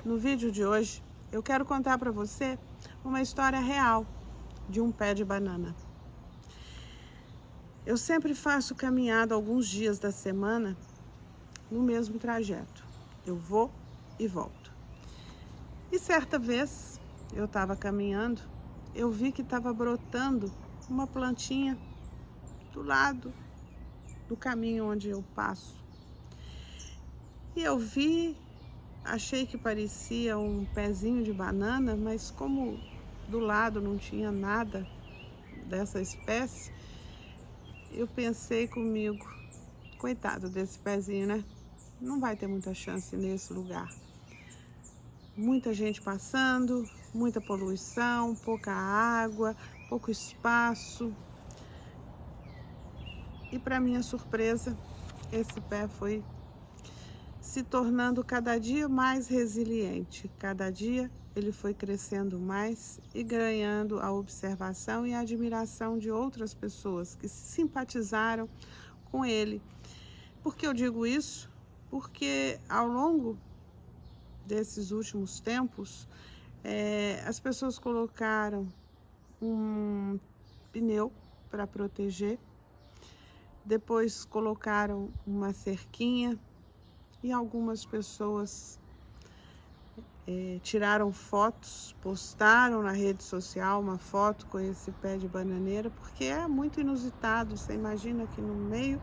No vídeo de hoje, eu quero contar para você uma história real de um pé de banana. Eu sempre faço caminhada alguns dias da semana no mesmo trajeto. Eu vou e volto. E certa vez, eu estava caminhando, eu vi que estava brotando uma plantinha do lado do caminho onde eu passo. E eu vi, achei que parecia um pezinho de banana, mas como do lado não tinha nada dessa espécie, eu pensei comigo, coitado desse pezinho, né? Não vai ter muita chance nesse lugar. Muita gente passando, muita poluição, pouca água, pouco espaço. E para minha surpresa, esse pé foi se tornando cada dia mais resiliente. Cada dia ele foi crescendo mais e ganhando a observação e a admiração de outras pessoas que simpatizaram com ele. Por que eu digo isso? Porque ao longo desses últimos tempos, as pessoas colocaram um pneu para proteger, depois colocaram uma cerquinha e algumas pessoas tiraram fotos, postaram na rede social uma foto com esse pé de bananeira, porque é muito inusitado. Você imagina que no meio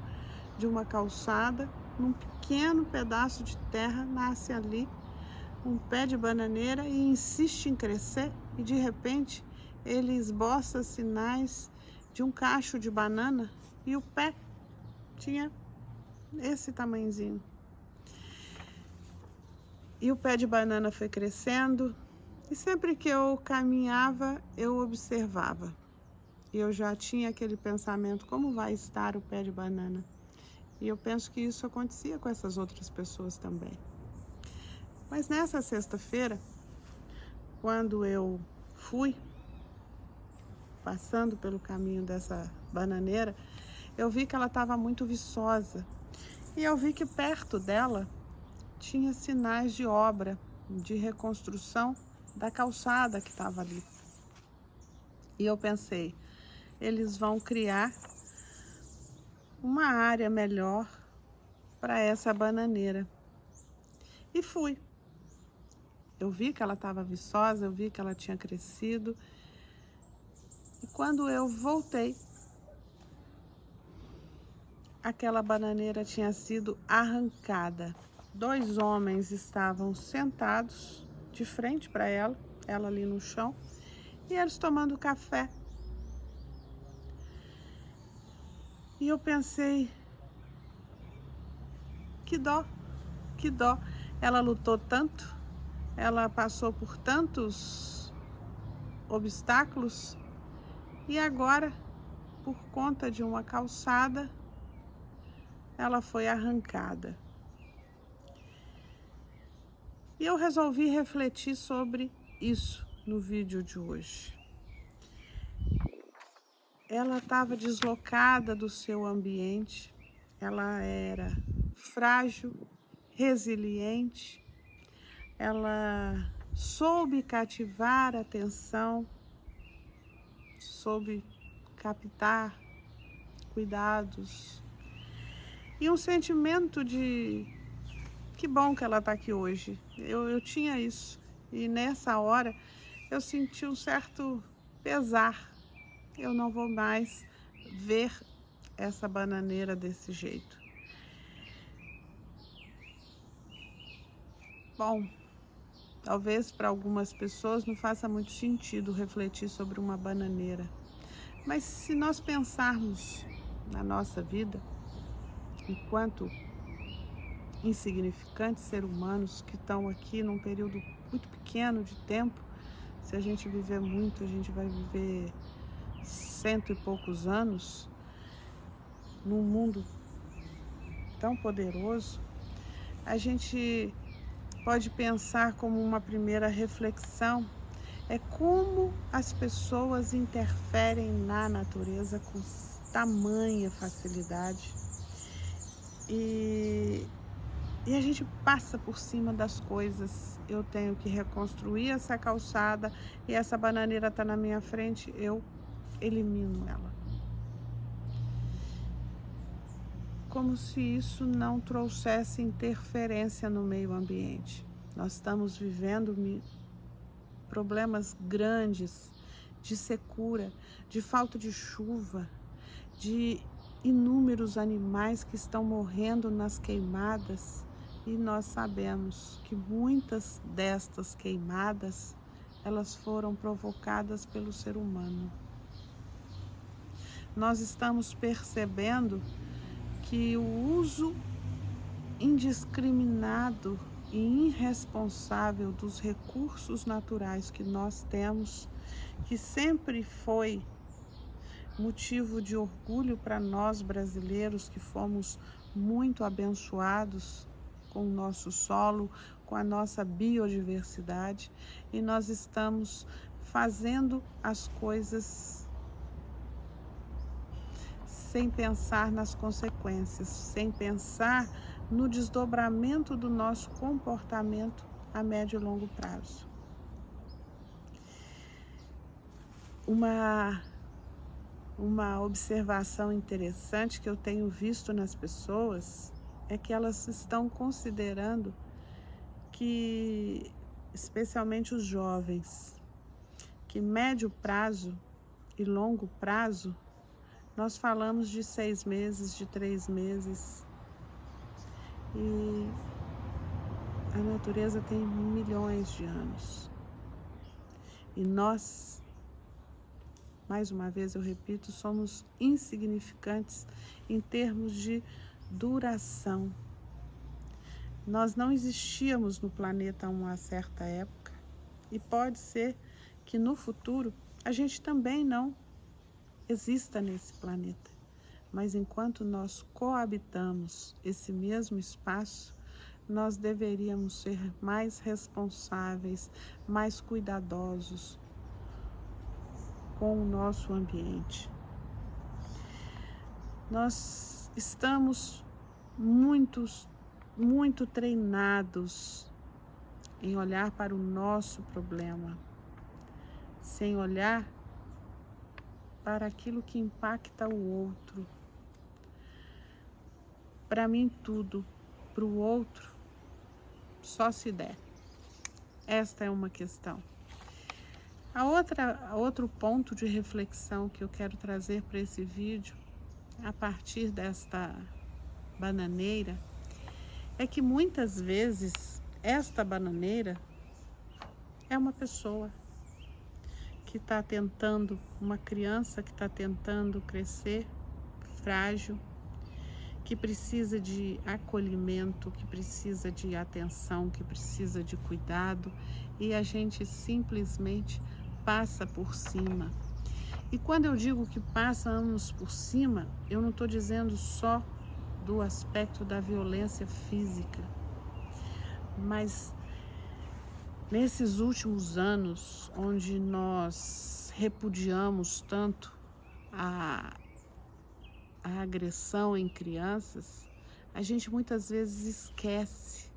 de uma calçada, num pequeno pedaço de terra, nasce ali um pé de bananeira e insiste em crescer, e de repente ele esboça sinais de um cacho de banana e o pé tinha esse tamanhozinho. E o pé de banana foi crescendo, e sempre que eu caminhava, eu observava. E eu já tinha aquele pensamento, como vai estar o pé de banana? E eu penso que isso acontecia com essas outras pessoas também. Mas nessa sexta-feira, quando eu fui passando pelo caminho dessa bananeira, eu vi que ela estava muito viçosa. E eu vi que perto dela tinha sinais de obra, de reconstrução da calçada que estava ali. E eu pensei, eles vão criar uma área melhor para essa bananeira. E fui. Eu vi que ela estava viçosa, eu vi que ela tinha crescido. E quando eu voltei, aquela bananeira tinha sido arrancada. 2 homens estavam sentados de frente para ela ali no chão, e eles tomando café. E eu pensei, que dó, que dó. Ela lutou tanto, ela passou por tantos obstáculos, e agora, por conta de uma calçada, ela foi arrancada. E eu resolvi refletir sobre isso no vídeo de hoje. Ela estava deslocada do seu ambiente, ela era frágil, resiliente, ela soube cativar a atenção, soube captar cuidados e um sentimento de que bom que ela está aqui hoje. Eu tinha isso, e nessa hora eu senti um certo pesar. Eu não vou mais ver essa bananeira desse jeito. Bom, talvez para algumas pessoas não faça muito sentido refletir sobre uma bananeira, mas se nós pensarmos na nossa vida, enquanto insignificantes seres humanos que estão aqui num período muito pequeno de tempo, se a gente viver muito, a gente vai viver 100 e poucos anos, num mundo tão poderoso, a gente pode pensar como uma primeira reflexão, é como as pessoas interferem na natureza com tamanha facilidade. E E a gente passa por cima das coisas. Eu tenho que reconstruir essa calçada e essa bananeira está na minha frente, eu elimino ela. Como se isso não trouxesse interferência no meio ambiente. Nós estamos vivendo problemas grandes de secura, de falta de chuva, de inúmeros animais que estão morrendo nas queimadas. E nós sabemos que muitas destas queimadas, elas foram provocadas pelo ser humano. Nós estamos percebendo que o uso indiscriminado e irresponsável dos recursos naturais que nós temos, que sempre foi motivo de orgulho para nós brasileiros, que fomos muito abençoados com o nosso solo, com a nossa biodiversidade, e nós estamos fazendo as coisas sem pensar nas consequências, sem pensar no desdobramento do nosso comportamento a médio e longo prazo. Uma observação interessante que eu tenho visto nas pessoas é que elas estão considerando que, especialmente os jovens, que médio prazo e longo prazo, nós falamos de 6 meses, de 3 meses, e a natureza tem milhões de anos. E nós, mais uma vez eu repito, somos insignificantes em termos de duração. Nós não existíamos no planeta a uma certa época, e pode ser que no futuro a gente também não exista nesse planeta. Mas enquanto nós coabitamos esse mesmo espaço, nós deveríamos ser mais responsáveis, mais cuidadosos com o nosso ambiente. Nós estamos muito treinados em olhar para o nosso problema, sem olhar para aquilo que impacta o outro. Para mim tudo, para o outro, só se der. Esta é uma questão. Outro ponto de reflexão que eu quero trazer para esse vídeo, a partir desta bananeira, é que muitas vezes esta bananeira é uma pessoa que está tentando, uma criança que está tentando crescer, frágil, que precisa de acolhimento, que precisa de atenção, que precisa de cuidado, e a gente simplesmente passa por cima. E quando eu digo que passamos por cima, eu não estou dizendo só do aspecto da violência física, mas nesses últimos anos, onde nós repudiamos tanto a agressão em crianças, a gente muitas vezes esquece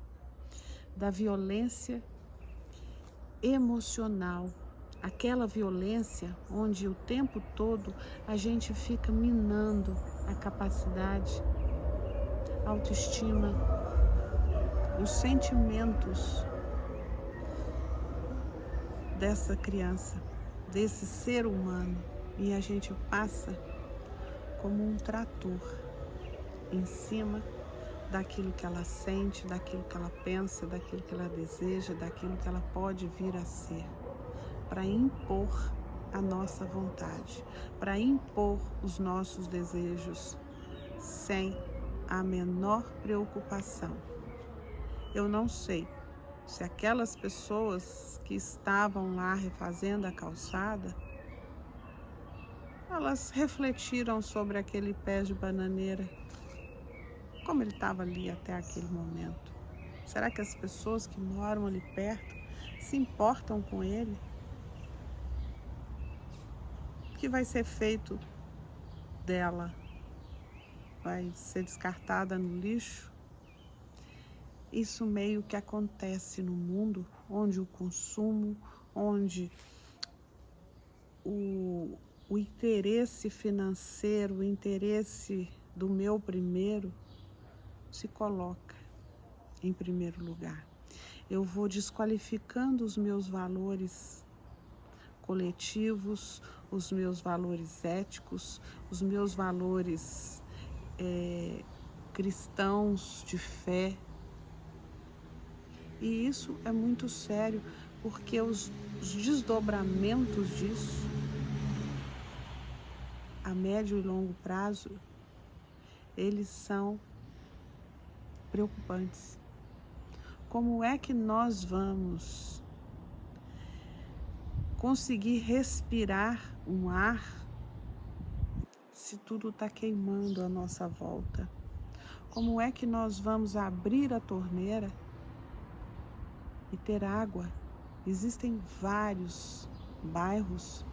da violência emocional, aquela violência onde o tempo todo a gente fica minando a capacidade, a autoestima, os sentimentos dessa criança, desse ser humano, e a gente passa como um trator em cima daquilo que ela sente, daquilo que ela pensa, daquilo que ela deseja, daquilo que ela pode vir a ser, para impor a nossa vontade, para impor os nossos desejos, sem a menor preocupação. Eu não sei se aquelas pessoas que estavam lá refazendo a calçada, elas refletiram sobre aquele pé de bananeira, como ele estava ali até aquele momento. Será que as pessoas que moram ali perto se importam com ele? O que vai ser feito dela? Vai ser descartada no lixo? isso meio que acontece no mundo onde o consumo, onde o interesse financeiro, o interesse do meu primeiro se coloca em primeiro lugar. Eu vou desqualificando os meus valores coletivos, os meus valores éticos, os meus valores cristãos de fé. E isso é muito sério, porque os desdobramentos disso, a médio e longo prazo, eles são preocupantes. Como é que nós vamos conseguir respirar um ar se tudo está queimando à nossa volta? Como é que nós vamos abrir a torneira e ter água? Existem vários bairros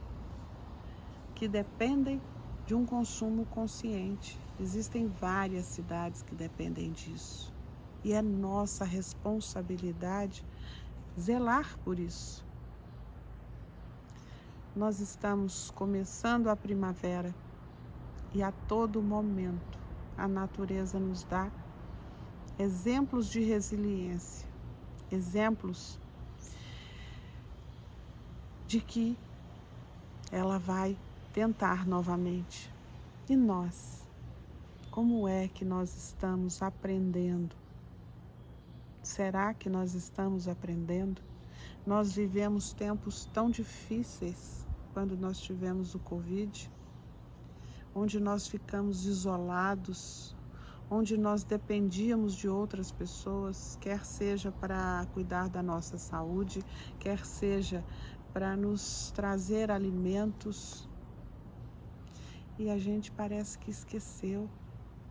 que dependem de um consumo consciente. Existem várias cidades que dependem disso. E é nossa responsabilidade zelar por isso. Nós estamos começando a primavera e a todo momento a natureza nos dá exemplos de resiliência, exemplos de que ela vai tentar novamente. E nós? Como é que nós estamos aprendendo? Será que nós estamos aprendendo? Nós vivemos tempos tão difíceis quando nós tivemos o Covid, onde nós ficamos isolados, onde nós dependíamos de outras pessoas, quer seja para cuidar da nossa saúde, quer seja para nos trazer alimentos. E a gente parece que esqueceu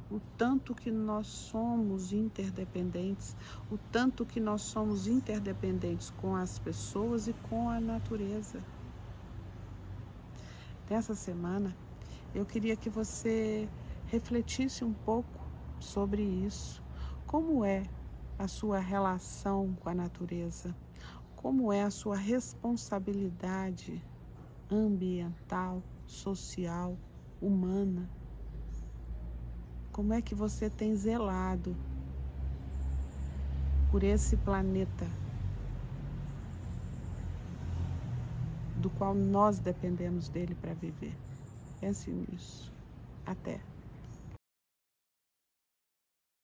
o tanto que nós somos interdependentes, o tanto que nós somos interdependentes com as pessoas e com a natureza. Nessa semana, eu queria que você refletisse um pouco sobre isso. Como é a sua relação com a natureza? Como é a sua responsabilidade ambiental, social, humana? Como é que você tem zelado por esse planeta do qual nós dependemos dele para viver? Pense nisso. Até.